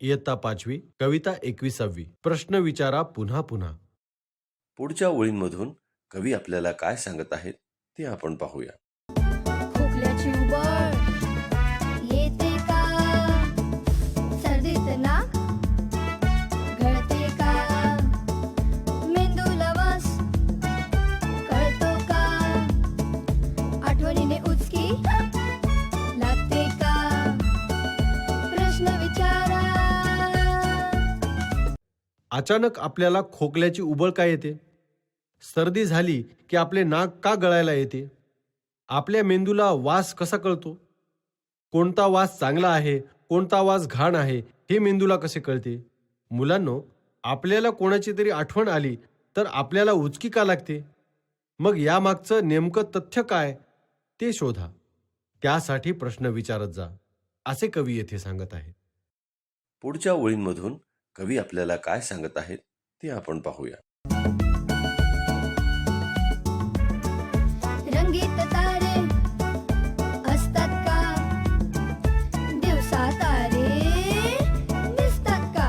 इयत्ता 5वी, कविता 21वी. प्रश्न विचारा पुन्हा पुन्हा. पुढच्या ओळींमधून कवी आपल्याला काय सांगत आहेत ते आपण पाहूया. खोकल्याची उबळ येते का? सर्दीत नाक गळते का? मेंदूला वास कळतो का? आठवणीने उचकी लागते का? प्रश्न विचारा. अचानक आपल्याला खोकल्याची उबळ का येते? सर्दी झाली की आपले नाक का गळायला येते? आपल्या मेंदूला वास कसा कळतो? कोणता वास चांगला आहे, कोणता वास घाण आहे हे मेंदूला कसे कळते? मुलांनो, आपल्याला कोणाची तरी आठवण आली तर आपल्याला उचकी का लागते? मग यामागचं नेमकं तथ्य काय ते शोधा. त्यासाठी प्रश्न विचारत जा, असे कवी येथे सांगत आहेत. पुढच्या ओळींमधून कवी आपल्याला काय सांगत आहेत ते आपण पाहूया. रंगीत तारे असतात का? दिवसा तारे दिसतात का?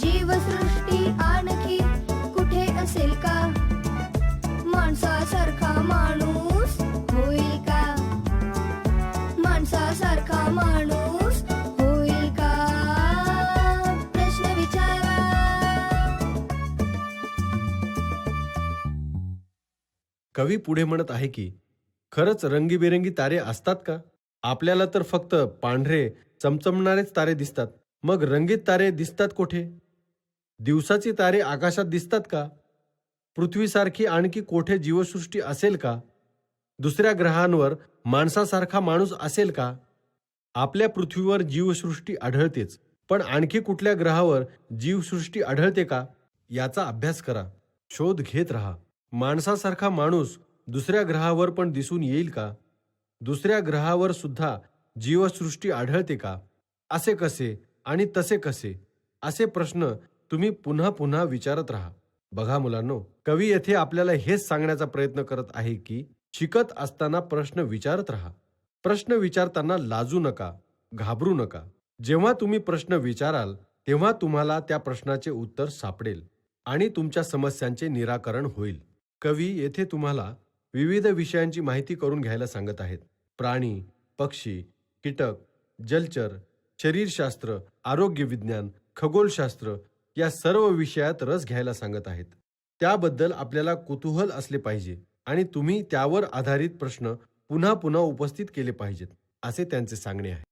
जीवसृष्टी आणखी कुठे असेल का? माणसासारखा माणूस होईल का? माणसासारखा माणूस होईल का? प्रश्न विचारा. कवी पुढे म्हणत आहे की खरंच रंगीबेरंगी तारे असतात का? आपल्याला तर फक्त पांढरे चमचमणारेच तारे दिसतात. मग रंगीत तारे दिसतात कुठे? दिवसाची तारे आकाशात दिसतात का? पृथ्वीसारखी आणखी कोठे जीवसृष्टी असेल का? दुसऱ्या ग्रहांवर माणसासारखा माणूस असेल का? आपल्या पृथ्वीवर जीवसृष्टी आढळतेच, पण आणखी कुठल्या ग्रहावर जीवसृष्टी आढळते का? याचा अभ्यास करा, शोध घेत राहा. माणसासारखा माणूस दुसऱ्या ग्रहावर पण दिसून येईल का? दुसऱ्या ग्रहावर सुद्धा जीवसृष्टी आढळते का? असे कसे आणि तसे कसे? असे प्रश्न तुम्ही पुन्हा पुन्हा विचारत राहा. बघा मुलांनो, कवी येथे आपल्याला हेच सांगण्याचा प्रयत्न करत आहे की शिकत असताना प्रश्न विचारत राहा. प्रश्न विचारताना लाजू नका, घाबरू नका. जेव्हा तुम्ही प्रश्न विचाराल तेव्हा तुम्हाला त्या प्रश्नाचे उत्तर सापडेल आणि तुमच्या समस्यांचे निराकरण होईल. कवी येथे तुम्हाला विविध विषयांची माहिती करून घ्यायला सांगत आहेत. प्राणी, पक्षी, कीटक, जलचर, शरीरशास्त्र, आरोग्य विज्ञान, खगोलशास्त्र या सर्व विषयात रस घ्यायला सांगत आहेत. त्याबद्दल आपल्याला कुतूहल असले पाहिजे आणि तुम्ही त्यावर आधारित प्रश्न पुन्हा पुन्हा उपस्थित केले पाहिजेत, असे त्यांचे सांगणे आहे.